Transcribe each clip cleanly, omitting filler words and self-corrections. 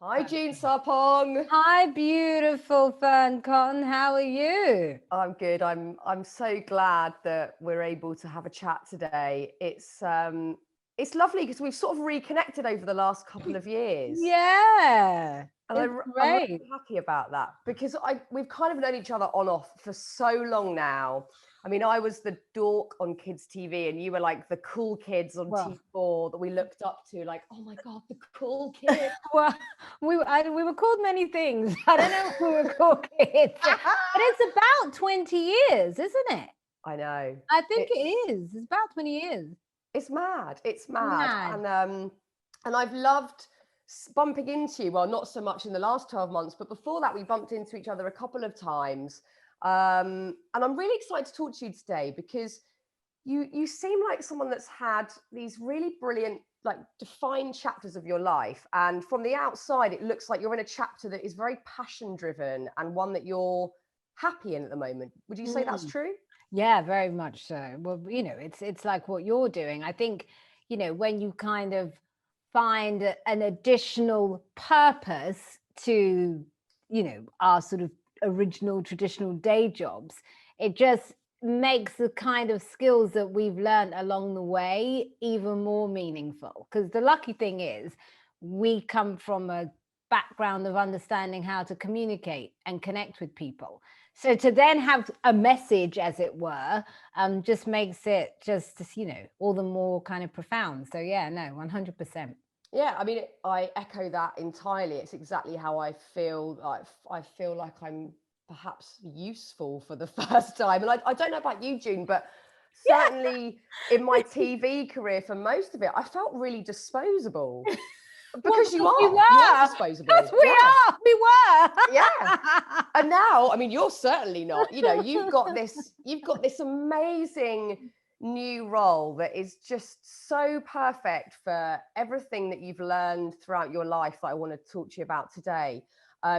Hi, June Sarpong. Hi, beautiful Fearne Cotton. How are you? I'm good. I'm so glad that we're able to have a chat today. It's lovely because we've sort of reconnected over the last couple of years. Yeah, And it's I'm great. really happy about that because we've kind of known each other on off for so long now. I mean, I was the dork on kids' TV and you were like the cool kids on Well, T4 that we looked up to, like, oh my God, the cool kids. well, we were called many things. I don't know if we were called kids, but it's about 20 years, isn't it? I know. I think it is. It's about 20 years. It's mad. It's mad. Mad. And I've loved bumping into you. Well, not so much in the last 12 months, but before that, we bumped into each other a couple of times. And I'm really excited to talk to you today because you seem like someone that's had these really brilliant, like defined chapters of your life. And from the outside, it looks like you're in a chapter that is very passion driven and one that you're happy in at the moment. Would you say that's true? Yeah, very much so. Well, it's like what you're doing. I think, when you kind of find an additional purpose to, our sort of original traditional day jobs, it just makes the kind of skills that we've learned along the way even more meaningful. Because the lucky thing is, we come from a background of understanding how to communicate and connect with people. So to then have a message, as it were, just makes it just, all the more kind of profound. So yeah, no, 100%. Yeah, I mean, I echo that entirely. It's exactly how I feel. I feel like I'm perhaps useful for the first time. And I don't know about you, June, but certainly in my TV career, for most of it, I felt really disposable. Well, Because because we you are were. disposable. Because we were. Yeah. And now, I mean, you're certainly not. You've got this amazing new role that is just so perfect for everything that you've learned throughout your life that I want to talk to you about today.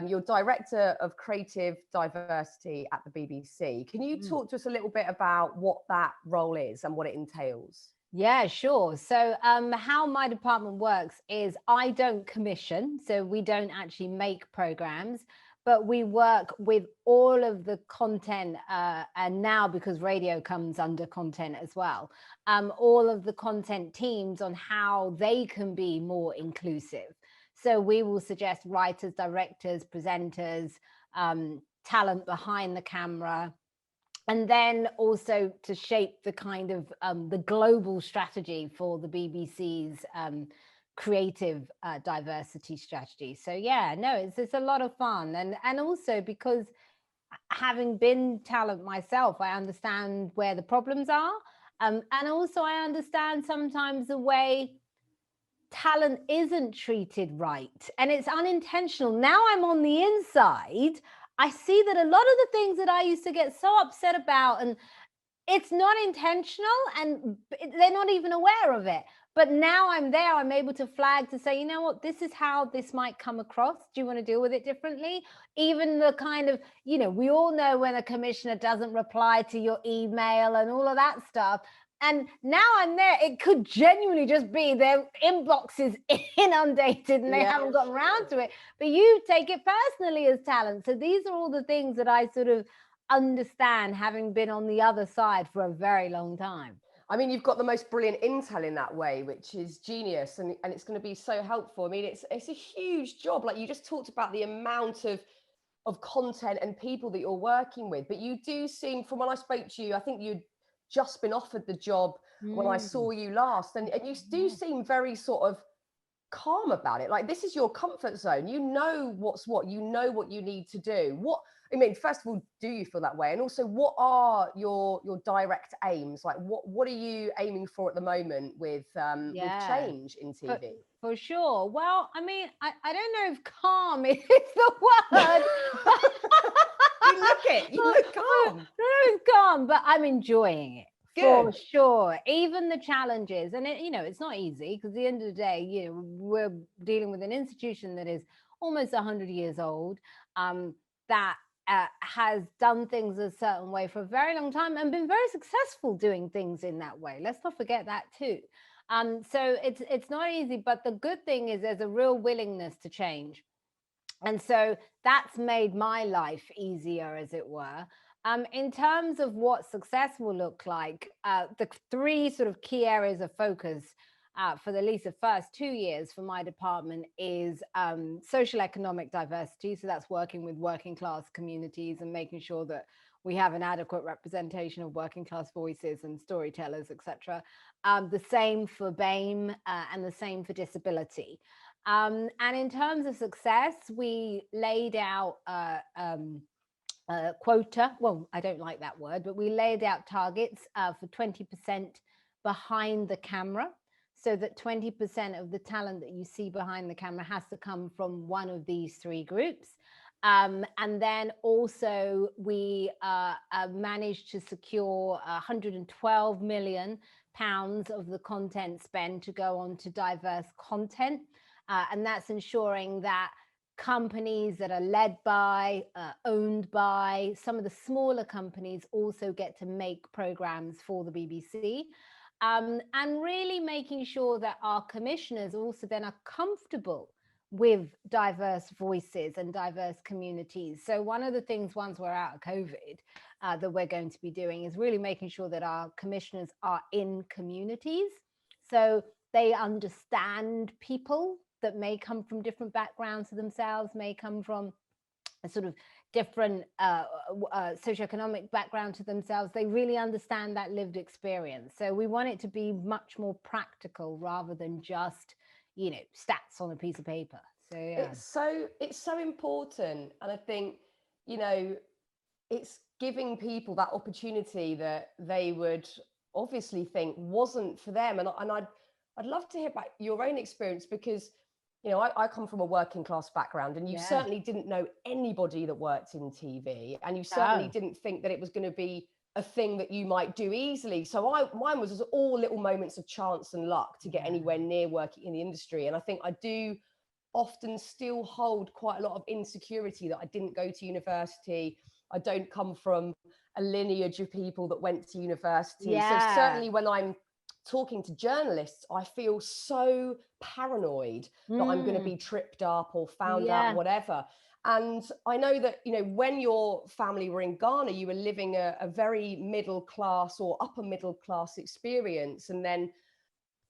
You're Director of Creative Diversity at the BBC. Can you talk to us a little bit about what that role is and what it entails? Yeah, sure. So how my department works is I don't commission, so we don't actually make programs, but we work with all of the content, and now because radio comes under content as well, all of the content teams on how they can be more inclusive. So we will suggest writers, directors, presenters, talent behind the camera, and then also to shape the kind of the global strategy for the BBC's creative diversity strategy. So yeah, no, it's a lot of fun, and also because having been talent myself, I understand where the problems are, and also I understand sometimes the way talent isn't treated right, and it's unintentional. Now I'm on the inside, I see that a lot of the things that I used to get so upset about, and it's not intentional and they're not even aware of it. But now I'm there, I'm able to flag to say, you know what, this is how this might come across. Do you want to deal with it differently? Even the kind of, we all know when a commissioner doesn't reply to your email and all of that stuff. And now I'm there, it could genuinely just be their inbox is inundated and they haven't gotten around to it. But you take it personally as talent. So these are all the things that I sort of understand, having been on the other side for a very long time. I mean, you've got the most brilliant intel in that way, which is genius, and it's going to be so helpful. I mean, it's a huge job. Like you just talked about the amount of content and people that you're working with, but you do seem, from when I spoke to you, I think you'd just been offered the job when I saw you last, and you do seem very sort of calm about it. Like this is your comfort zone. You know what's what. You know what you need to do. I mean, first of all, do you feel that way? And also, what are your direct aims? Like, what are you aiming for at the moment with change in TV? For sure. Well, I mean, I don't know if calm is the word. You look calm. No, it's calm, but I'm enjoying it. Good. For sure. Even the challenges, and it's not easy because at the end of the day, we're dealing with an institution that is almost 100 years old, that has done things a certain way for a very long time and been very successful doing things in that way. Let's not forget that too. So it's not easy, but the good thing is there's a real willingness to change. And so that's made my life easier, as it were. In terms of what success will look like, the three sort of key areas of focus for at least the first 2 years for my department is social economic diversity. So that's working with working class communities and making sure that we have an adequate representation of working class voices and storytellers, etc. The same for BAME and the same for disability. And in terms of success, we laid out quota. Well, I don't like that word, but we laid out targets for 20% behind the camera, so that 20% of the talent that you see behind the camera has to come from one of these three groups. And then also we managed to secure 112 million pounds of the content spend to go on to diverse content. And that's ensuring that companies that are led by, owned by some of the smaller companies also get to make programs for the BBC. And really making sure that our commissioners also then are comfortable with diverse voices and diverse communities. So one of the things, once we're out of COVID, that we're going to be doing is really making sure that our commissioners are in communities. So they understand people that may come from different backgrounds to themselves, may come from a sort of different socioeconomic background to themselves. They really understand that lived experience. So we want it to be much more practical rather than just, you know, stats on a piece of paper. So yeah. It's so important. And I think, you know, it's giving people that opportunity that they would obviously think wasn't for them. And I'd love to hear about your own experience, because, you know, I come from a working class background, and you certainly didn't know anybody that worked in TV, and you certainly didn't think that it was going to be a thing that you might do easily. So mine was all little moments of chance and luck to get anywhere near working in the industry. And I think I do often still hold quite a lot of insecurity that I didn't go to university. I don't come from a lineage of people that went to university. So certainly when I'm talking to journalists, I feel so paranoid that I'm going to be tripped up or found out, whatever. And I know that, you know, when your family were in Ghana, you were living a very middle class or upper middle class experience. And then,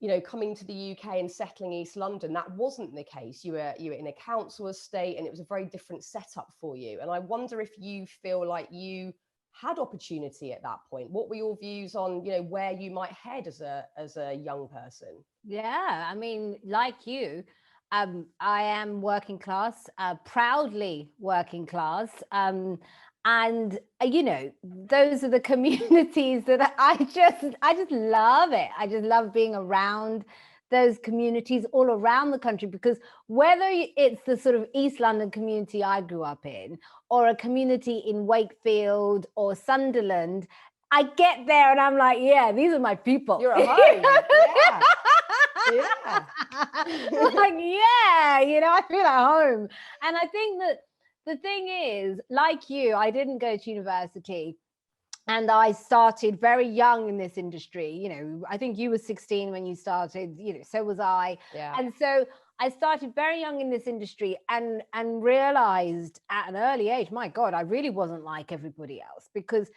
you know, coming to the UK and settling East London, that wasn't the case. You were in a council estate, and it was a very different setup for you. And I wonder if you feel like you had opportunity at that point. What were your views on, you know, where you might head as a young person? Yeah, I mean, like you, I am working class, proudly working class. And you know, those are the communities that I just love it. I just love being around those communities all around the country, because whether it's the sort of East London community I grew up in, or a community in Wakefield or Sunderland, I get there and I'm like, yeah, these are my people. You're at home. Yeah. Like, yeah, you know, I feel at home. And I think that the thing is, like you, I didn't go to university, and I started very young in this industry. You know, I think you were 16 when you started, you know, so was I. Yeah. And so I started very young in this industry and realized at an early age, my God, I really wasn't like everybody else. Because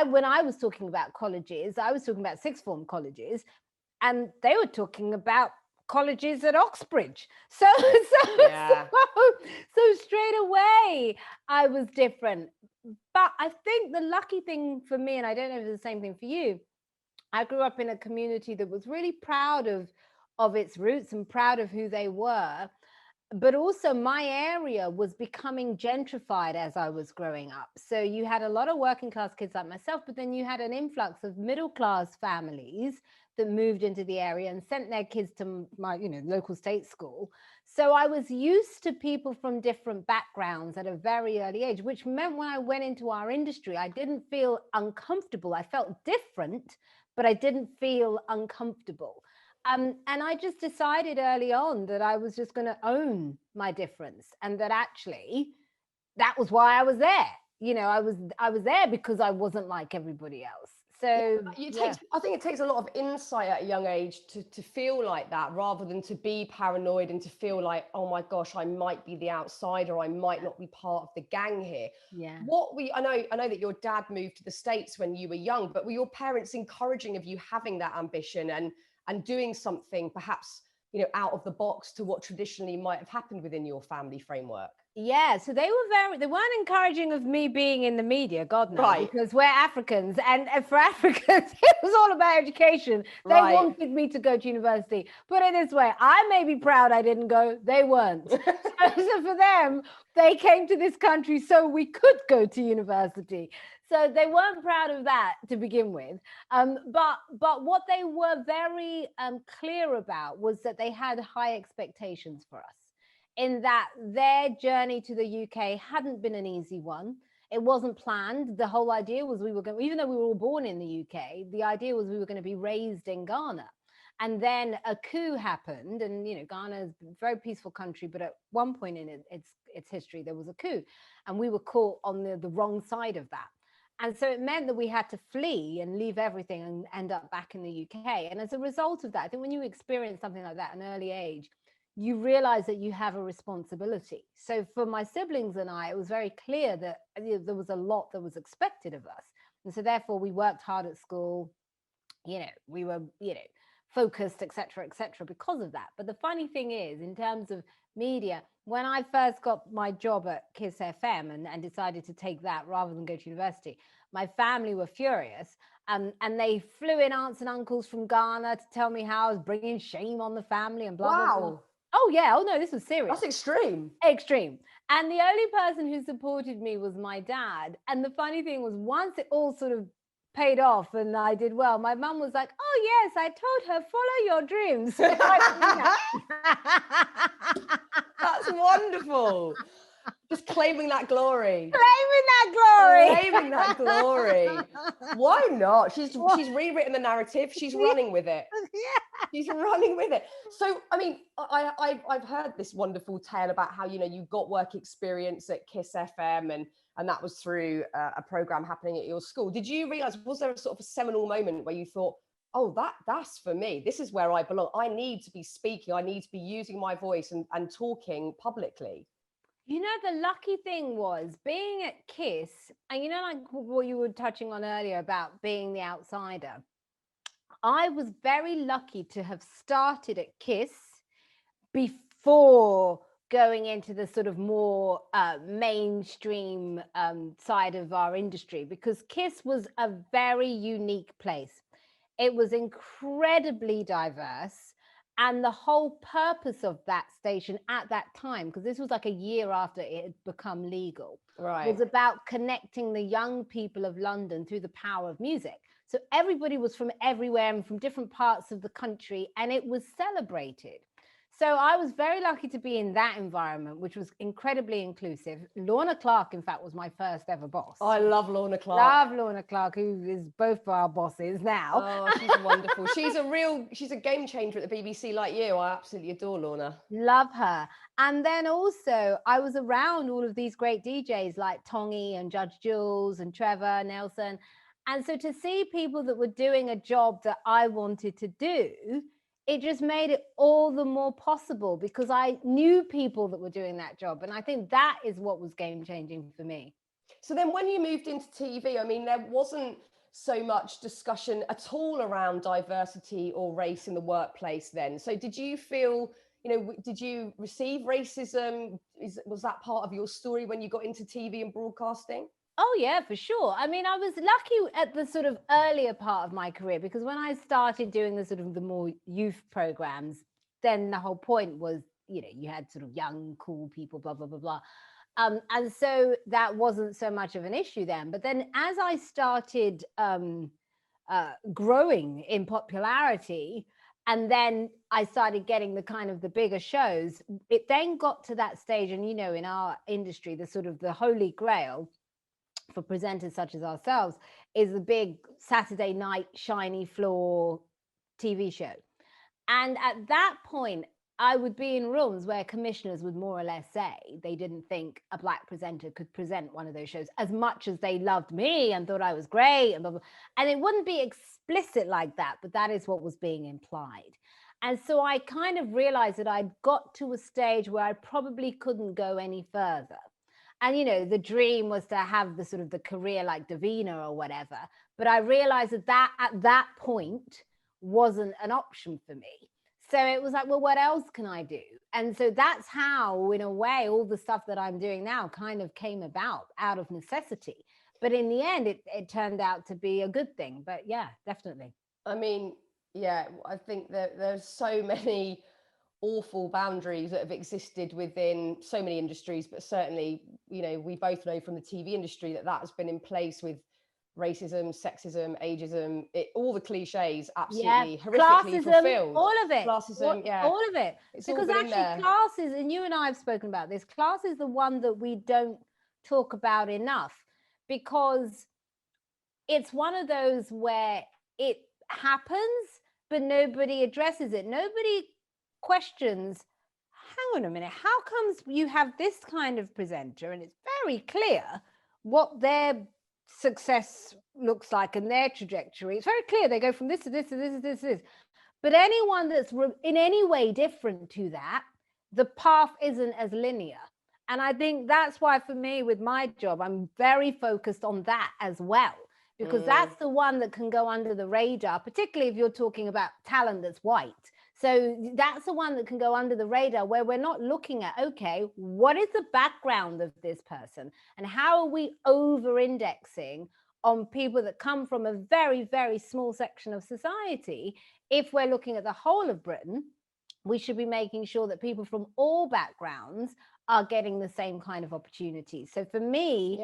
when I was talking about colleges, I was talking about sixth form colleges, and they were talking about colleges at Oxbridge. So straight away, I was different. But I think the lucky thing for me, and I don't know if it's the same thing for you, I grew up in a community that was really proud of its roots and proud of who they were. But also my area was becoming gentrified as I was growing up. So you had a lot of working class kids like myself, but then you had an influx of middle class families that moved into the area and sent their kids to my, you know, local state school. So I was used to people from different backgrounds at a very early age, which meant when I went into our industry, I didn't feel uncomfortable. I felt different, but I didn't feel uncomfortable. And I just decided early on that I was just going to own my difference, and that actually that was why I was there. You know, I was there because I wasn't like everybody else. So I think it takes a lot of insight at a young age to feel like that, rather than to be paranoid and to feel like, oh my gosh, I might be the outsider, I might not be part of the gang here. yeah. I know that your dad moved to the States when you were young, but were your parents encouraging of you having that ambition and doing something perhaps, out of the box to what traditionally might have happened within your family framework? Yeah, so they weren't encouraging of me being in the media, God no, Right. because we're Africans, and for Africans, it was all about education. They Right. wanted me to go to university. Put it this way, I may be proud I didn't go, they weren't. So for them, they came to this country so we could go to university. So they weren't proud of that to begin with. But what they were very clear about was that they had high expectations for us, in that their journey to the UK hadn't been an easy one. It wasn't planned. The whole idea was we were going, even though we were all born in the UK, the idea was we were going to be raised in Ghana. And then a coup happened, and Ghana is a very peaceful country, but at one point in its history, there was a coup, and we were caught on the wrong side of that. And so it meant that we had to flee and leave everything and end up back in the UK. And as a result of that, I think when you experience something like that at an early age, you realize that you have a responsibility. So for my siblings and I, it was very clear that there was a lot that was expected of us. And so therefore we worked hard at school, we were, focused, et cetera, because of that. But the funny thing is, in terms of media, when I first got my job at Kiss FM and decided to take that rather than go to university, my family were furious. And they flew in aunts and uncles from Ghana to tell me how I was bringing shame on the family and blah, blah, blah. Oh, yeah. Oh, no, this was serious. That's extreme. Extreme. And the only person who supported me was my dad. And the funny thing was, once it all sort of paid off and I did well, my mum was like, oh, yes, I told her, follow your dreams. That's wonderful. Just claiming that glory. Claiming that glory. Why not? She's rewritten the narrative. She's running with it. Yeah. She's running with it. So, I mean, I've heard this wonderful tale about how, you got work experience at Kiss FM and that was through a program happening at your school. Did you realize, was there a sort of a seminal moment where you thought, oh, that's for me. This is where I belong. I need to be speaking. I need to be using my voice and talking publicly. The lucky thing was being at Kiss, and like what you were touching on earlier about being the outsider. I was very lucky to have started at Kiss before going into the sort of more mainstream side of our industry, because Kiss was a very unique place. It was incredibly diverse. And the whole purpose of that station at that time, because this was like a year after it had become legal, was about connecting the young people of London through the power of music. So everybody was from everywhere and from different parts of the country, and it was celebrated. So I was very lucky to be in that environment, which was incredibly inclusive. Lorna Clark, in fact, was my first ever boss. Oh, I love Lorna Clark. Love Lorna Clark, who is both our bosses now. Oh, she's wonderful. She's a game changer at the BBC like you. I absolutely adore Lorna. Love her. And then also I was around all of these great DJs like Tongi and Judge Jules and Trevor Nelson. And so to see people that were doing a job that I wanted to do, it just made it all the more possible, because I knew people that were doing that job. And I think that is what was game changing for me. So then when you moved into TV, I mean, there wasn't so much discussion at all around diversity or race in the workplace then. So did you feel, did you receive racism? Was that part of your story when you got into TV and broadcasting? Oh, yeah, for sure. I mean, I was lucky at the sort of earlier part of my career, because when I started doing the sort of the more youth programs, then the whole point was, you had sort of young, cool people, blah, blah, blah, blah. And so that wasn't so much of an issue then. But then as I started growing in popularity, and then I started getting the kind of the bigger shows, it then got to that stage. And, in our industry, the sort of the Holy Grail for presenters such as ourselves is the big Saturday night shiny floor TV show. And at that point, I would be in rooms where commissioners would more or less say they didn't think a Black presenter could present one of those shows, as much as they loved me and thought I was great and blah, blah. And it wouldn't be explicit like that, but that is what was being implied. And so I kind of realized that I'd got to a stage where I probably couldn't go any further. And, you know, the dream was to have the sort of the career like Davina or whatever. But I realized that at that point wasn't an option for me. So it was like, well, what else can I do? And so that's how, in a way, all the stuff that I'm doing now kind of came about out of necessity. But in the end, it turned out to be a good thing. But yeah, definitely. I mean, yeah, I think that there's so many awful boundaries that have existed within so many industries, but certainly, you know, we both know from the TV industry that has been in place with racism, sexism, ageism, all the cliches, absolutely horrifically fulfilled. All of it. Classism, all of it. It's because actually class is, and you and I have spoken about this, class is the one that we don't talk about enough, because it's one of those where it happens, but nobody addresses it. Nobody questions, hang on a minute, how comes you have this kind of presenter and it's very clear what their success looks like and their trajectory. It's very clear they go from this to this to this to this to this. But anyone that's in any way different to that, the path isn't as linear. And I think that's why for me with my job, I'm very focused on that as well, because that's the one that can go under the radar, particularly if you're talking about talent that's white. So that's the one that can go under the radar, where we're not looking at, okay, what is the background of this person and how are we over-indexing on people that come from a very, very small section of society? If we're looking at the whole of Britain, we should be making sure that people from all backgrounds are getting the same kind of opportunities. So for me,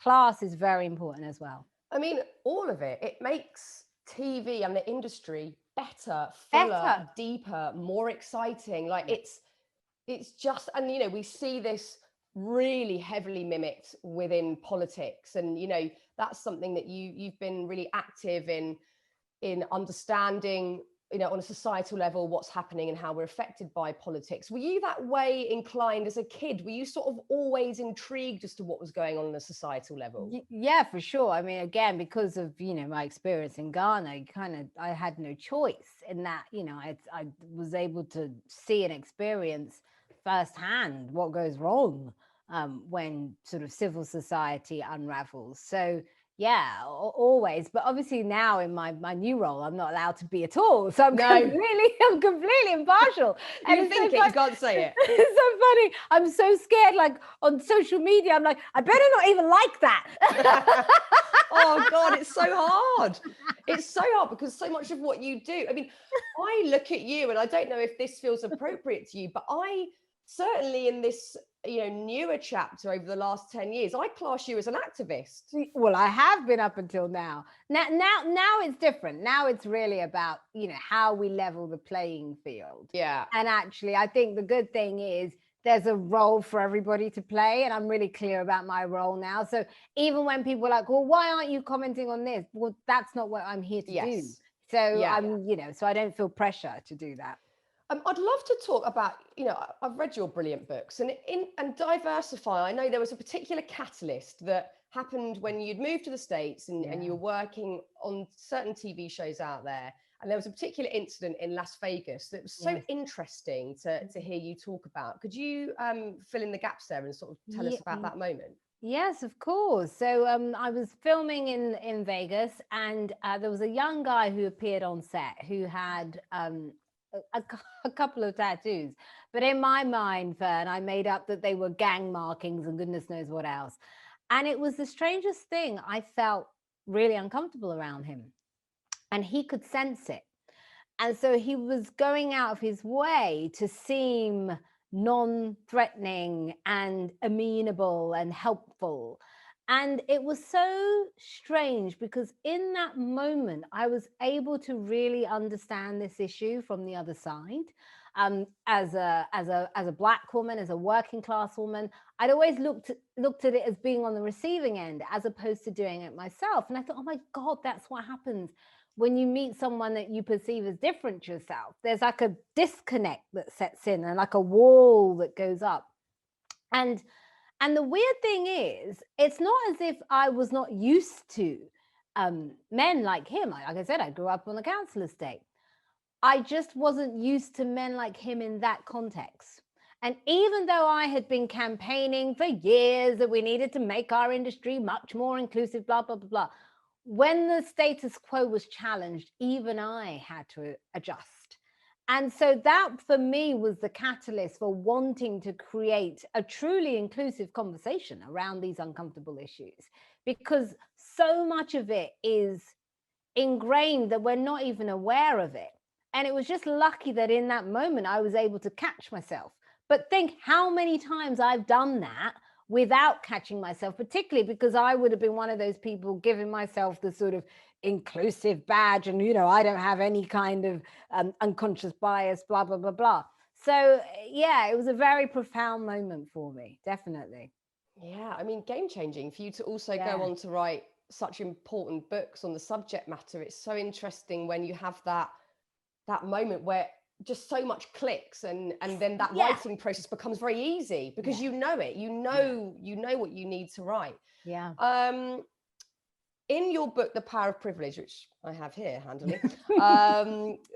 class is very important as well. I mean, all of it. It makes TV and the industry better, fuller, deeper, more exciting. Like it's just, and you know, we see this really heavily mimicked within politics, and you know, that's something that you've been really active in understanding, you know, on a societal level, what's happening and how we're affected by politics. Were you that way inclined as a kid? Were you sort of always intrigued as to what was going on a societal level? Yeah, for sure. I mean, again, because of, you know, my experience in Ghana, I had no choice in that, you know, I was able to see and experience firsthand what goes wrong when sort of civil society unravels. So yeah, always. But obviously now in my new role, I'm not allowed to be at all. So I'm completely impartial. And you think you can't say it. It's so funny. I'm so scared. Like on social media, I'm like, I better not even like that. Oh God, it's so hard. It's so hard because so much of what you do, I mean, I look at you and I don't know if this feels appropriate to you, but I certainly in this, you know, newer chapter over the last 10 years, I class you as an activist. Well, I have been up until now. Now it's different. Now it's really about, you know, how we level the playing field. Yeah. And actually, I think the good thing is there's a role for everybody to play, and I'm really clear about my role now. So even when people are like, well, why aren't you commenting on this? Well, that's not what I'm here to do. So I'm, you know, so I don't feel pressure to do that. I'd love to talk about, you know, I've read your brilliant books and Diversify. I know there was a particular catalyst that happened when you'd moved to the States and you were working on certain TV shows out there. And there was a particular incident in Las Vegas that was so interesting to hear you talk about. Could you fill in the gaps there and sort of tell us about that moment? Yes, of course. So I was filming in Vegas, and there was a young guy who appeared on set who had a couple of tattoos, but in my mind, Fearne, I made up that they were gang markings and goodness knows what else. And it was the strangest thing. I felt really uncomfortable around him, and he could sense it. And so he was going out of his way to seem non-threatening and amenable and helpful. And it was so strange because in that moment, I was able to really understand this issue from the other side. As a Black woman, as a working class woman, I'd always looked at it as being on the receiving end as opposed to doing it myself. And I thought, oh my God, that's what happens when you meet someone that you perceive as different to yourself, there's like a disconnect that sets in and like a wall that goes up. And the weird thing is, it's not as if I was not used to men like him. Like I said, I grew up on the council estate. I just wasn't used to men like him in that context. And even though I had been campaigning for years that we needed to make our industry much more inclusive, blah, blah, blah, blah, when the status quo was challenged, even I had to adjust. And so that for me was the catalyst for wanting to create a truly inclusive conversation around these uncomfortable issues, because so much of it is ingrained that we're not even aware of it. And it was just lucky that in that moment I was able to catch myself. But think how many times I've done that without catching myself, particularly because I would have been one of those people giving myself the sort of inclusive badge and, you know, I don't have any kind of unconscious bias, blah, blah, blah, blah. So yeah, it was a very profound moment for me, definitely. Yeah, I mean, game changing for you to also go on to write such important books on the subject matter. It's so interesting when you have that moment where just so much clicks, and then that writing process becomes very easy because you know it, you know what you need to write. In your book, The Power of Privilege, which I have here handily,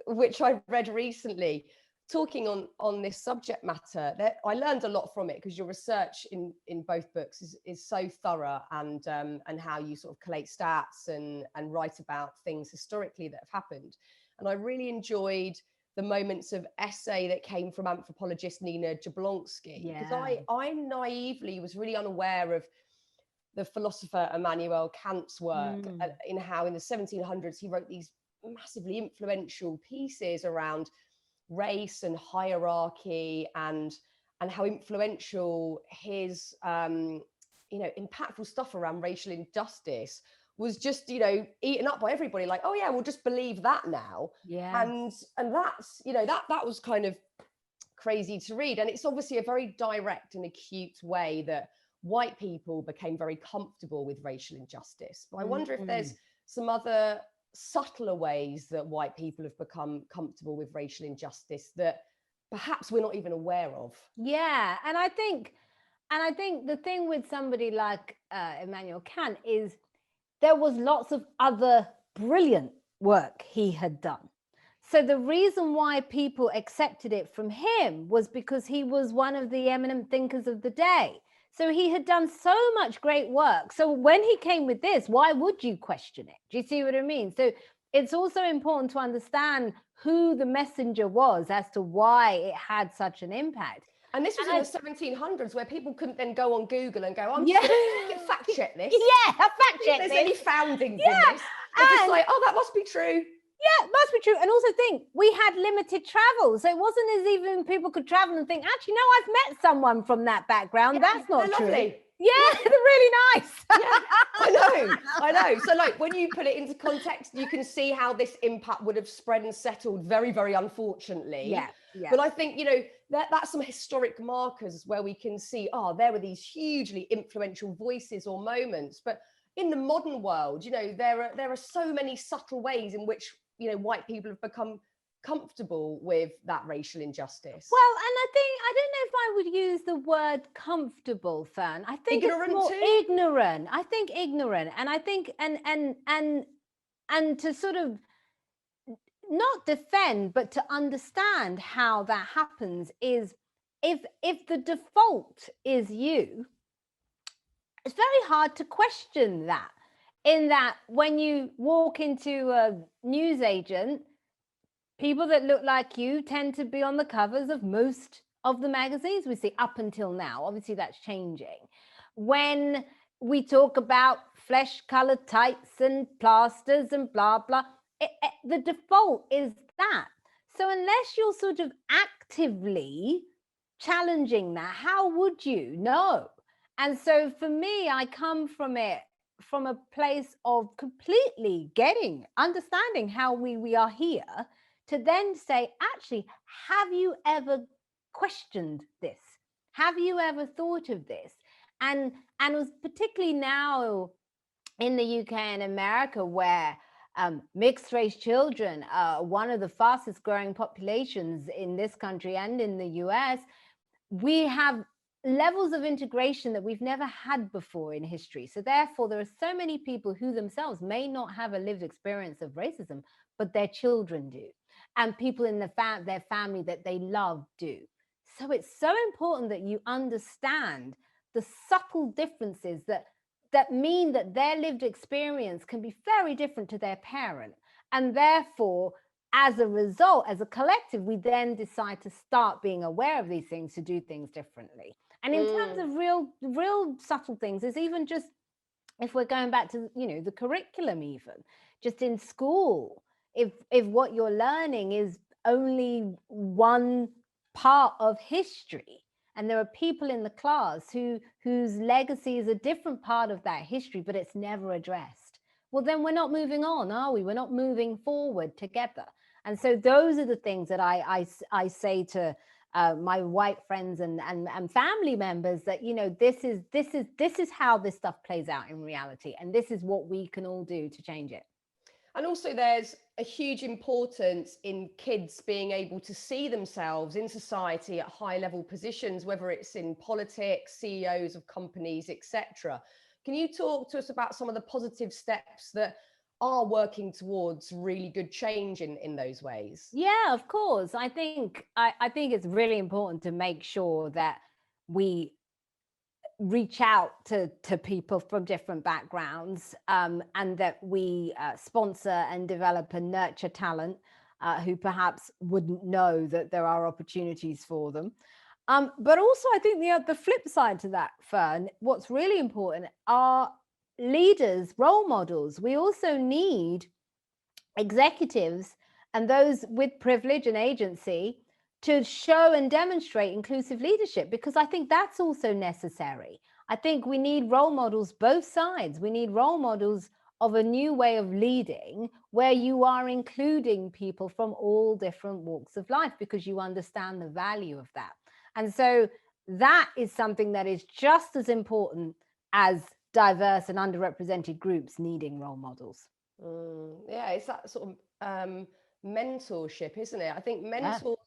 which I read recently, talking on this subject matter, that I learned a lot from it, because your research in both books is so thorough, and how you sort of collate stats and write about things historically that have happened. And I really enjoyed the moments of essay that came from anthropologist Nina Jablonski, because I naively was really unaware of the philosopher Immanuel Kant's work, in how in the 1700s he wrote these massively influential pieces around race and hierarchy, and how influential his impactful stuff around racial injustice was just, eaten up by everybody. Like, oh yeah, we'll just believe that now. And that's, that was kind of crazy to read. And it's obviously a very direct and acute way that white people became very comfortable with racial injustice. But I wonder if there's some other subtler ways that white people have become comfortable with racial injustice that perhaps we're not even aware of. And I think the thing with somebody like Immanuel Kant is there was lots of other brilliant work he had done. So the reason why people accepted it from him was because he was one of the eminent thinkers of the day. So he had done so much great work. So when he came with this, why would you question it? Do you see what I mean? So it's also important to understand who the messenger was as to why it had such an impact. And this was in the 1700s, where people couldn't then go on Google and go, I'm just going to fact check this. Fact check this. There's any foundings in this. They're just like, oh, that must be true. Yeah, it must be true. And also think, we had limited travel. So it wasn't as even people could travel and think, actually, no, I've met someone from that background. That's not true. Lovely. Yeah, they're really nice. I know. So like when you put it into context, you can see how this impact would have spread and settled very, very unfortunately. Yeah. But I think, that's some historic markers where we can see, there were these hugely influential voices or moments. But in the modern world, there are so many subtle ways in which, white people have become comfortable with that racial injustice. Well, and I don't know if I would use the word comfortable, Fearne. I think ignorant it's more too? ignorant. I think ignorant. And I think and to sort of not defend, but to understand how that happens is if the default is you, it's very hard to question that. In that when you walk into a newsagent, people that look like you tend to be on the covers of most of the magazines we see up until now. Obviously, that's changing. When we talk about flesh-colored tights and plasters and blah, blah, the default is that. So unless you're sort of actively challenging that, how would you know? And so for me, I come from it from a place of completely understanding how we are here, to then say, actually, have you ever questioned this? Have you ever thought of this? And it was particularly now in the UK and America where Mixed race children, one of the fastest growing populations in this country and in the US. We have levels of integration that we've never had before in history. So therefore, there are so many people who themselves may not have a lived experience of racism, but their children do. And people in their family that they love do. So it's so important that you understand the subtle differences that mean that their lived experience can be very different to their parent. And therefore, as a result, as a collective, we then decide to start being aware of these things to do things differently. And in terms of real subtle things, is even just if we're going back to, the curriculum, even just in school, if what you're learning is only one part of history, and there are people in the class whose legacy is a different part of that history, but it's never addressed, well, then we're not moving on, are we? We're not moving forward together. And so those are the things that I say to my white friends and family members, that this is how this stuff plays out in reality, and this is what we can all do to change it. And also there's a huge importance in kids being able to see themselves in society at high level positions, whether it's in politics, CEOs of companies, etc. Can you talk to us about some of the positive steps that are working towards really good change in those ways? Yeah, of course. I think it's really important to make sure that we reach out to people from different backgrounds, and that we sponsor and develop and nurture talent who perhaps wouldn't know that there are opportunities for them. But also, I think the flip side to that, Fearne, what's really important are leaders, role models. We also need executives and those with privilege and agency to show and demonstrate inclusive leadership, because I think that's also necessary. I think we need role models, both sides. We need role models of a new way of leading where you are including people from all different walks of life, because you understand the value of that. And so that is something that is just as important as diverse and underrepresented groups needing role models. Yeah, it's that sort of mentorship, isn't it? I think mentors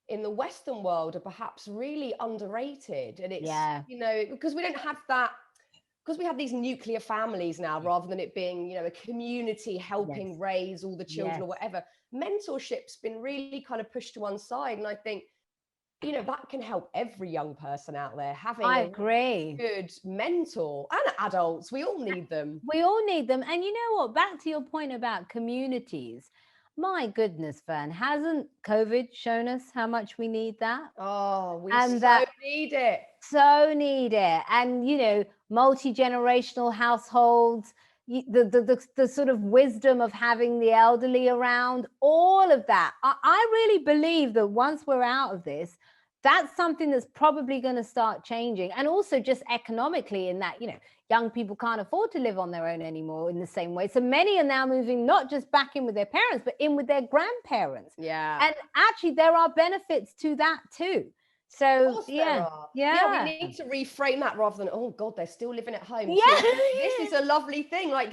in the Western world are perhaps really underrated. And it's, because we don't have that, because we have these nuclear families now, rather than it being, a community helping raise all the children or whatever. Mentorship's been really kind of pushed to one side. And I think, that can help every young person out there having a good mentor, and adults. We all need them. We all need them. And you know what? Back to your point about communities. My goodness, Fearne, hasn't COVID shown us how much we need that? Oh, we need it. So need it. And, multi-generational households, the sort of wisdom of having the elderly around, all of that. I really believe that once we're out of this, that's something that's probably going to start changing. And also just economically, in that, young people can't afford to live on their own anymore in the same way. So many are now moving not just back in with their parents, but in with their grandparents. Yeah. And actually, there are benefits to that too. So we need to reframe that rather than, oh God, they're still living at home. This is a lovely thing. Like,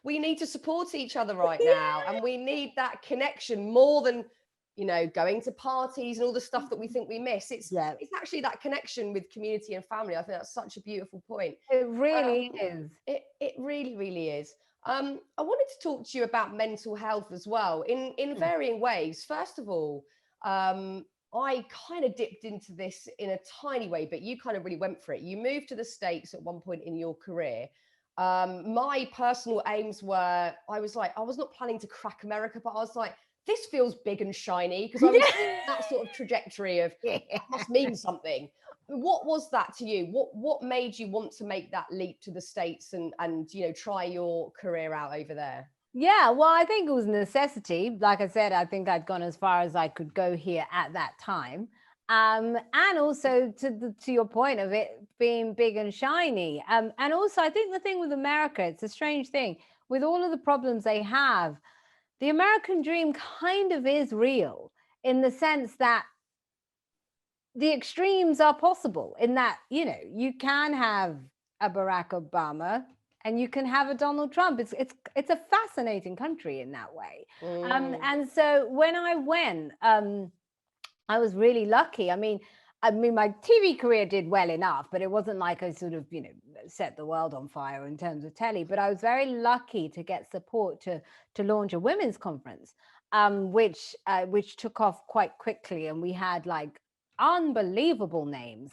we need to support each other right now. And we need that connection more than, going to parties and all the stuff that we think we miss. It's actually that connection with community and family. I think that's such a beautiful point. It really is. It really, really is. I wanted to talk to you about mental health as well in varying ways. First of all, I kind of dipped into this in a tiny way, but you kind of really went for it. You moved to the States at one point in your career. My personal aims were, I was not planning to crack America, but I was like, this feels big and shiny, because I was in that sort of trajectory of that must mean something. What was that to you? What made you want to make that leap to the States and try your career out over there? Yeah, well, I think it was necessity. Like I said, I think I'd gone as far as I could go here at that time. And also to your point of it being big and shiny. And also, I think the thing with America, it's a strange thing. With all of the problems they have, the American dream kind of is real, in the sense that the extremes are possible, in that, you can have a Barack Obama and you can have a Donald Trump. It's a fascinating country in that way. And so when I went, I was really lucky. I mean, my TV career did well enough, but it wasn't like I sort of, set the world on fire in terms of telly. But I was very lucky to get support to launch a women's conference, which took off quite quickly, and we had like unbelievable names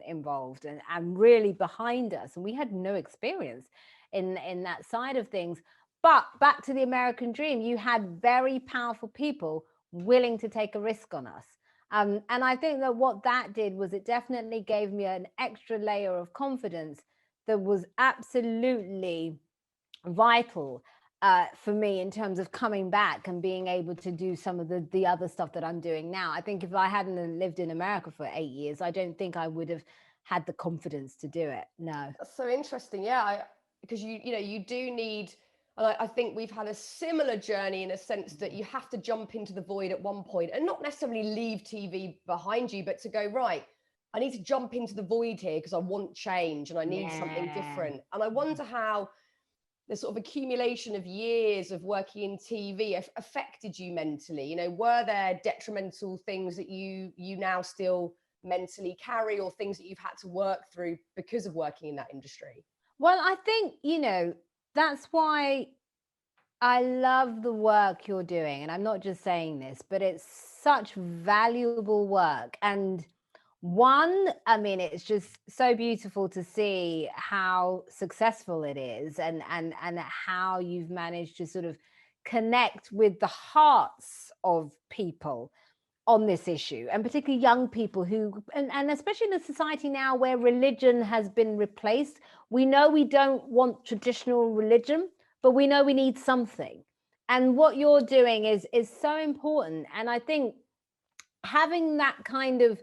involved and really behind us, and we had no experience in that side of things. But back to the American dream, you had very powerful people willing to take a risk on us. And I think that what that did was it definitely gave me an extra layer of confidence that was absolutely vital for me in terms of coming back and being able to do some of the other stuff that I'm doing now. I think if I hadn't lived in America for 8 years, I don't think I would have had the confidence to do it. No. That's so interesting. Yeah, because you do need, and I think we've had a similar journey in a sense that you have to jump into the void at one point and not necessarily leave TV behind you, but to go, right, I need to jump into the void here because I want change and I need something different. And I wonder how the sort of accumulation of years of working in TV affected you mentally. Were there detrimental things that you now still mentally carry, or things that you've had to work through because of working in that industry? Well, I think, that's why I love the work you're doing. And I'm not just saying this, but it's such valuable work. And I mean, it's just so beautiful to see how successful it is, and how you've managed to sort of connect with the hearts of people on this issue, and particularly young people who, and especially in a society now where religion has been replaced. We know we don't want traditional religion, but we know we need something. And what you're doing is so important. And I think having that kind of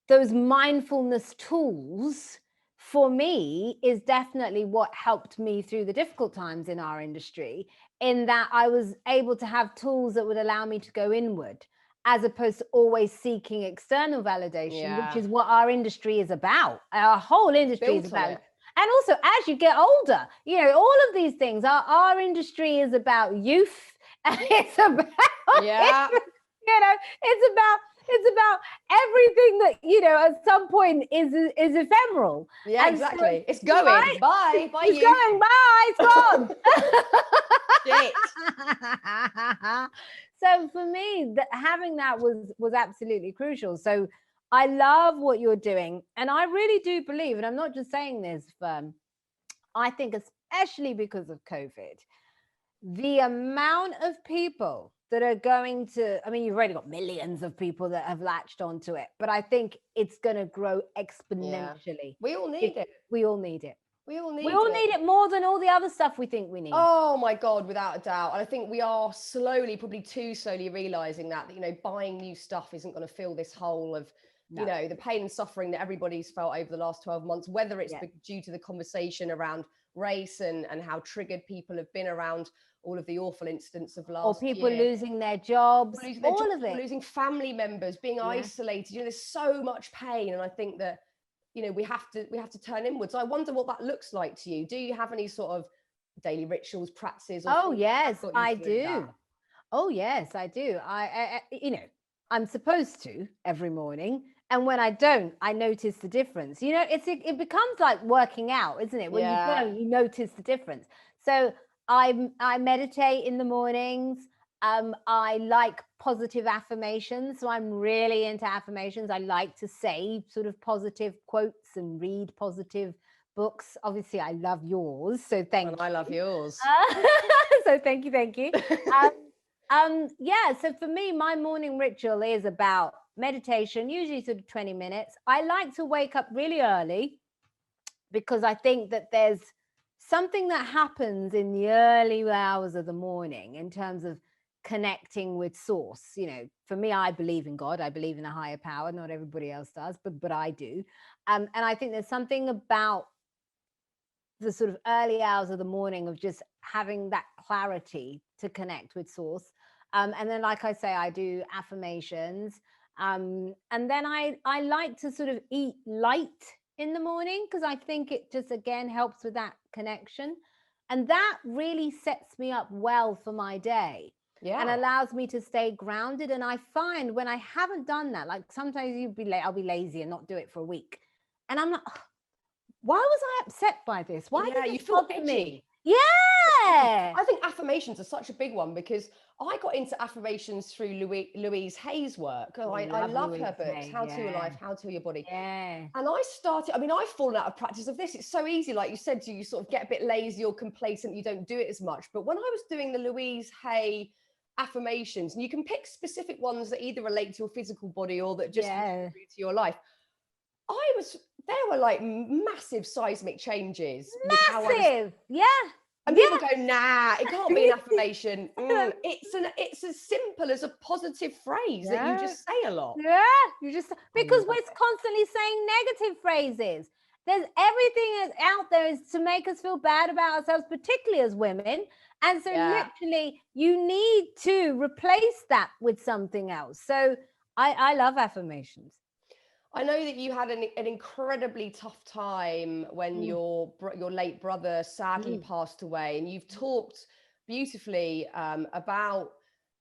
those mindfulness tools for me is definitely what helped me through the difficult times in our industry, in that I was able to have tools that would allow me to go inward, as opposed to always seeking external validation, which is what our industry is about. Our whole industry is about. And also, as you get older, all of these things, our industry is about youth, and it's about, it's about everything that, at some point is ephemeral. Yeah, and exactly. So, it's going. Right? Bye. Bye. It's going. Bye. It's gone. So for me, having that was absolutely crucial. So I love what you're doing. And I really do believe, and I'm not just saying this, Fearne, I think especially because of COVID, the amount of people that are going to, I mean, you've already got millions of people that have latched onto it, but I think it's going to grow exponentially. Yeah. We all need it. We all need it. We all need it more than all the other stuff we think we need. Oh my God, without a doubt. And I think we are probably too slowly realizing that, buying new stuff isn't going to fill this hole of, the pain and suffering that everybody's felt over the last 12 months, whether it's due to the conversation around race and how triggered people have been around all of the awful incidents of last year. Or people losing their jobs, all of it. Losing family members, being isolated. There's so much pain. And I think that, we have to turn inwards. I wonder what that looks like to you. Do you have any sort of daily rituals, practices? Oh yes, I do. Oh yes, I do. I'm supposed to every morning, and when I don't, I notice the difference. It becomes like working out, isn't it? When you don't, you notice the difference. So I meditate in the mornings. I like positive affirmations, so I'm really into affirmations. I like to say sort of positive quotes and read positive books. Obviously, I love yours, so thank you. I love yours. So thank you. So for me, my morning ritual is about meditation, usually sort of 20 minutes. I like to wake up really early because I think that there's something that happens in the early hours of the morning in terms of connecting with source. For me, I believe in God. I believe in a higher power. Not everybody else does, but I do. And I think there's something about the sort of early hours of the morning of just having that clarity to connect with source. And then, like I say, I do affirmations. And then I like to sort of eat light in the morning, because I think it just, again, helps with that connection. And that really sets me up well for my day. Yeah. And allows me to stay grounded. And I find when I haven't done that, like sometimes I'll be lazy and not do it for a week. And I'm like, "Ugh, why was I upset by this? Why Yeah, did you this feel bother edgy. me?" Yeah. I think affirmations are such a big one, because I got into affirmations through Louise Hay's work. Oh, I love her books, Hay, How to Your yeah. Life, How to Your Body. Yeah. And I've fallen out of practice of this. It's so easy. Like you said, you sort of get a bit lazy or complacent, you don't do it as much. But when I was doing the Louise Hay affirmations, and you can pick specific ones that either relate to your physical body or that just contribute to your life, there were like massive seismic changes with how I was. Massive. Yeah. And people go, nah, it can't be an affirmation. It's as simple as a positive phrase that you just say a lot. Yeah, because we're constantly saying negative phrases. There's everything is out there is to make us feel bad about ourselves, particularly as women. And so literally you need to replace that with something else. So I love affirmations. I know that you had an incredibly tough time when your late brother sadly passed away, and you've talked beautifully about,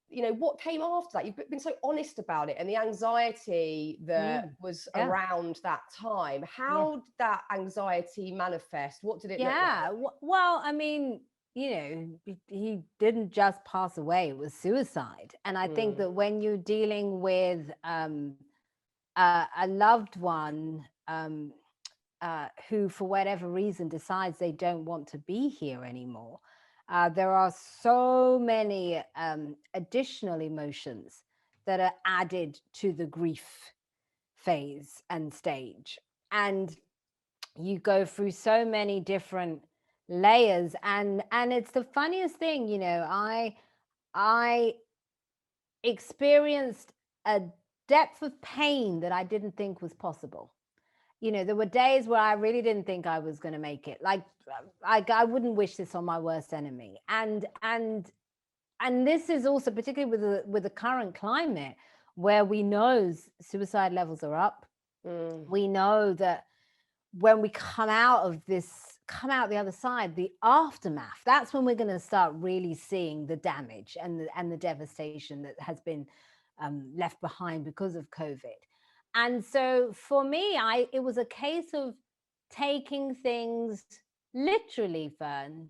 you know, what came after that. You've been so honest about it, and the anxiety that was around that time. How did that anxiety manifest? What did it look like? Well, I mean, you know, he didn't just pass away, it was suicide. And I think that when you're dealing with a loved one who, for whatever reason, decides they don't want to be here anymore, there are so many additional emotions that are added to the grief phase and stage. And you go through so many different layers. And it's the funniest thing, you know, I experienced a depth of pain that I didn't think was possible. You know, there were days where I really didn't think I was going to make it. Like I wouldn't wish this on my worst enemy. And this is also particularly with the current climate, where we know suicide levels are up. We know that when we come out the other side, the aftermath, that's when we're going to start really seeing the damage and the devastation that has been left behind because of COVID. And so for me, it was a case of taking things literally, Fearne,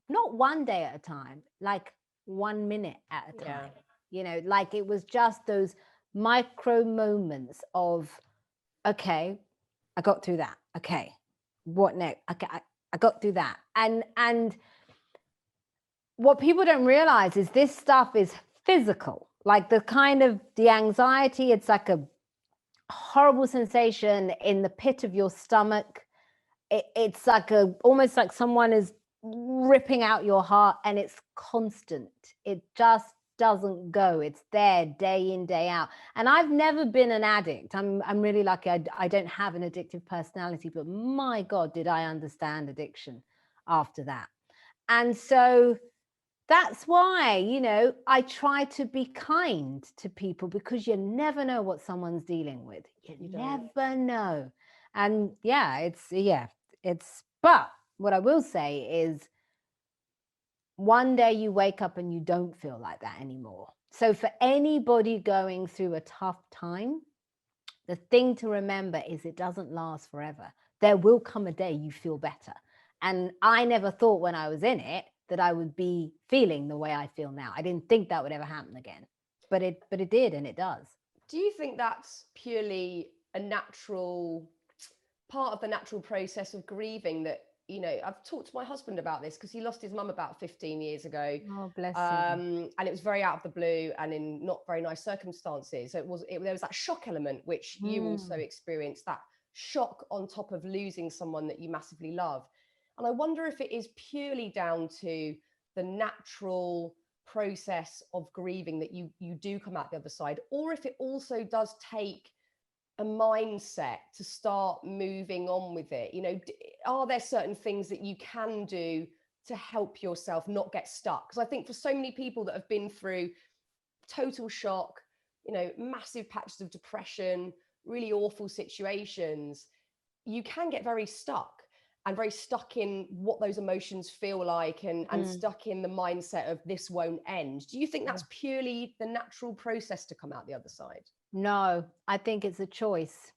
not one day at a time, like 1 minute at a time. You know, like it was just those micro moments of, okay, I got through that. Okay, what next? Okay, I got through that. And what people don't realize is this stuff is physical. Like the anxiety, it's like a horrible sensation in the pit of your stomach. It's like almost like someone is ripping out your heart, and it's constant. It just doesn't go. It's there day in, day out. And I've never been an addict. I'm really lucky. I don't have an addictive personality, but my God, did I understand addiction after that. And so that's why, you know, I try to be kind to people, because you never know what someone's dealing with. You never know. And but what I will say is, one day you wake up and you don't feel like that anymore. So for anybody going through a tough time, the thing to remember is it doesn't last forever. There will come a day you feel better. And I never thought when I was in it that I would be feeling the way I feel now. I didn't think that would ever happen again, but it did, and it does. Do you think that's purely a natural part of the natural process of grieving? That, you know, I've talked to my husband about this, because he lost his mum about 15 years ago. Oh, bless him. And it was very out of the blue and in not very nice circumstances. So there was that shock element, which you also experienced, that shock on top of losing someone that you massively love. And I wonder if it is purely down to the natural process of grieving that you do come out the other side, or if it also does take a mindset to start moving on with it. You know, are there certain things that you can do to help yourself not get stuck? Because I think for so many people that have been through total shock, you know, massive patches of depression, really awful situations, you can get very stuck in what those emotions feel like, and stuck in the mindset of this won't end. Do you think that's purely the natural process to come out the other side? No, I think it's a choice.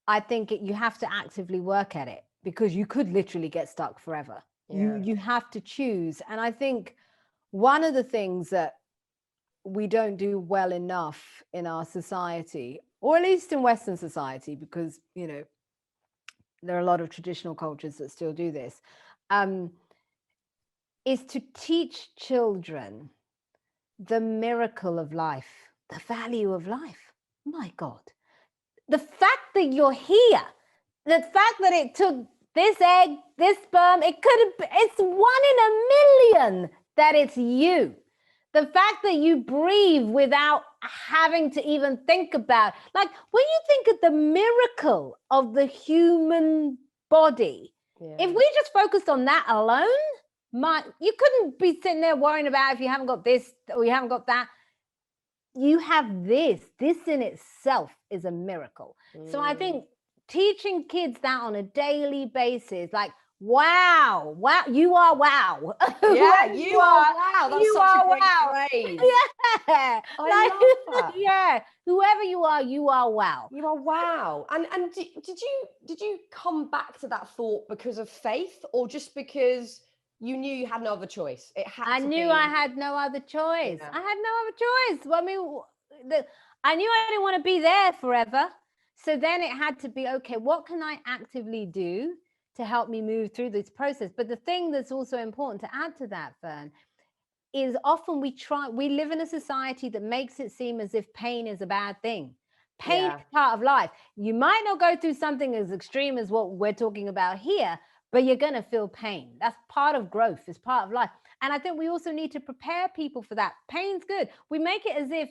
I think you have to actively work at it, because you could literally get stuck forever. You have to choose. And I think one of the things that we don't do well enough in our society, or at least in Western society, because, you know, there are a lot of traditional cultures that still do this, is to teach children the miracle of life, the value of life. My God, the fact that you're here, the fact that it took this egg, this sperm, it's 1 in a million that it's you. The fact that you breathe without having to even think about, like, when you think of the miracle of the human body, if we just focused on that alone, you couldn't be sitting there worrying about if you haven't got this or you haven't got that. You have this in itself is a miracle. So I think teaching kids that on a daily basis, like, wow, you are wow. Yeah, you are wow. That's such a great phrase. Yeah, I love that. Yeah, whoever you are wow. You are wow. And did you come back to that thought because of faith, or just because you knew you had no other choice? I knew I had no other choice. I had no other choice. I mean, I knew I didn't want to be there forever. So then it had to be, okay, what can I actively do to help me move through this process? But the thing that's also important to add to that, Fearne, is often we live in a society that makes it seem as if pain is a bad thing. Pain is part of life. You might not go through something as extreme as what we're talking about here, but you're going to feel pain. That's part of growth. It's part of life. And I think we also need to prepare people for that. Pain's good. We make it as if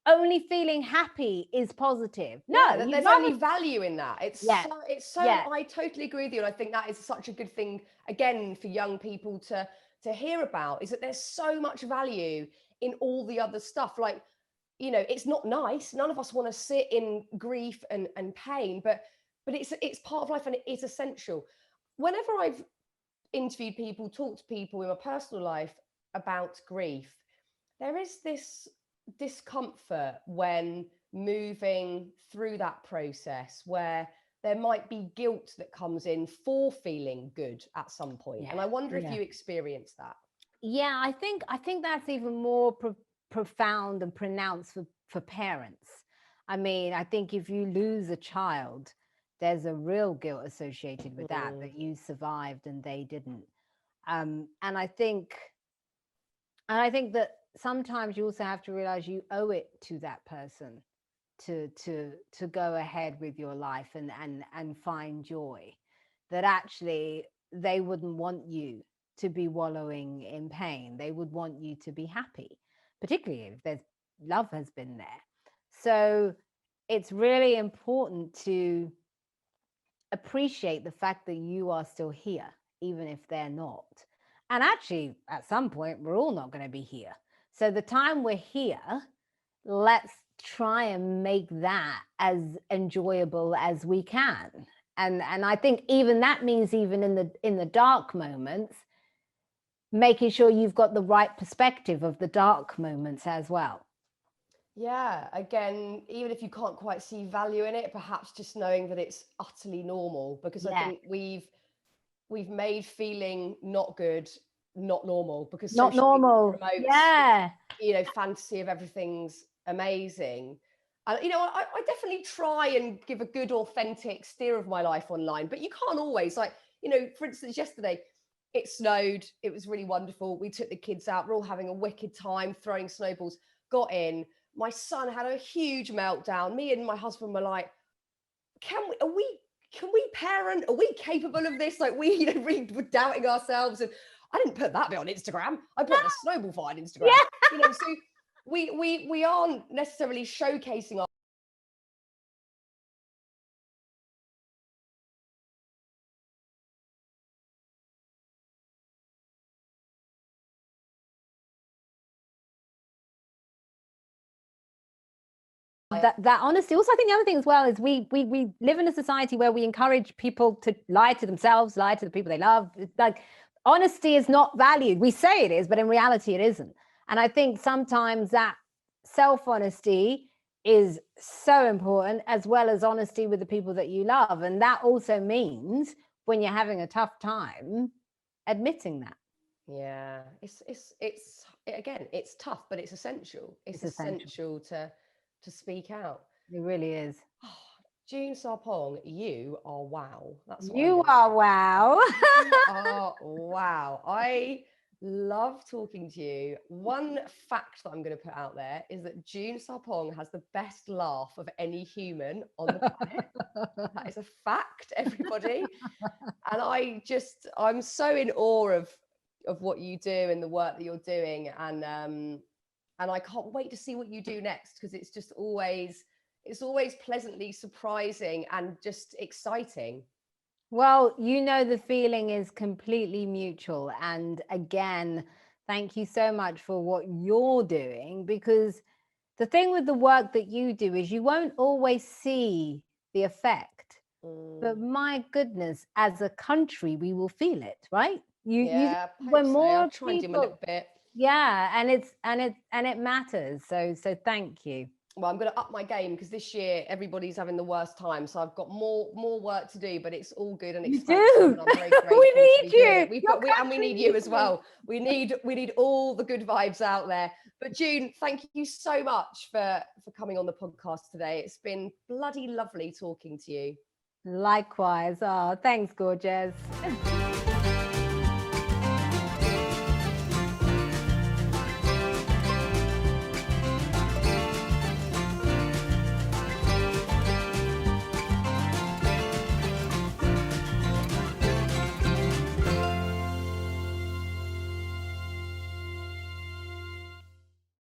only feeling happy is positive. No, there's only value in that. It's so I totally agree with you. And I think that is such a good thing, again, for young people to hear about, is that there's so much value in all the other stuff. Like, you know, it's not nice. None of us want to sit in grief and pain, but it's part of life, and it is essential. Whenever I've interviewed people, talked to people in my personal life about grief, there is this discomfort when moving through that process, where there might be guilt that comes in for feeling good at some point. And I wonder if you experience that. Yeah, I think that's even more profound and pronounced for parents. I mean, I think if you lose a child, there's a real guilt associated with that you survived and they didn't. And I think that sometimes you also have to realize you owe it to that person to go ahead with your life and find joy, that actually they wouldn't want you to be wallowing in pain. They would want you to be happy, particularly if there's love has been there. So it's really important to appreciate the fact that you are still here, even if they're not. And actually, at some point, we're all not going to be here. So the time we're here, let's try and make that as enjoyable as we can. And I think even that means, even in the dark moments, making sure you've got the right perspective of the dark moments as well. Yeah, again, even if you can't quite see value in it, perhaps just knowing that it's utterly normal, because I think we've made feeling not good not normal, because not social normal media promotes, you know, fantasy of everything's amazing. And you know, I definitely try and give a good, authentic steer of my life online, but you can't always. Like, you know, for instance, yesterday it snowed. It was really wonderful. We took the kids out. We're all having a wicked time throwing snowballs. Got in. My son had a huge meltdown. Me and my husband were like, can we parent? Are we capable of this? Like, we, you know, really were doubting ourselves. And I didn't put that bit on Instagram. I put the snowball fight on Instagram. You know, so we aren't necessarily showcasing our that honesty. Also, I think the other thing as well is we live in a society where we encourage people to lie to themselves, lie to the people they love. It's like honesty is not valued. We say it is, but in reality it isn't. And I think sometimes that self-honesty is so important, as well as honesty with the people that you love. And that also means when you're having a tough time, admitting that. Yeah, again, it's tough, but it's essential. It's essential to speak out. It really is. Oh, June Sarpong, you are wow. That's what you are wow. Oh wow. I love talking to you. One fact that I'm going to put out there is that June Sarpong has the best laugh of any human on the planet. That is a fact, everybody. And I'm so in awe of what you do and the work that you're doing. And I can't wait to see what you do next, because it's always pleasantly surprising and just exciting. Well, the feeling is completely mutual. And again, thank you so much for what you're doing, because the thing with the work that you do is you won't always see the effect. But my goodness, as a country, we will feel it, right? When more I'll try people, and do my little bit. Yeah, and it matters. So thank you. Well, I'm going to up my game, because this year everybody's having the worst time, so I've got more work to do, but it's all good and exciting. And I'm very grateful we need you. And we need you as well. We need all the good vibes out there. But June, thank you so much for coming on the podcast today. It's been bloody lovely talking to you. Likewise. Oh, thanks, gorgeous.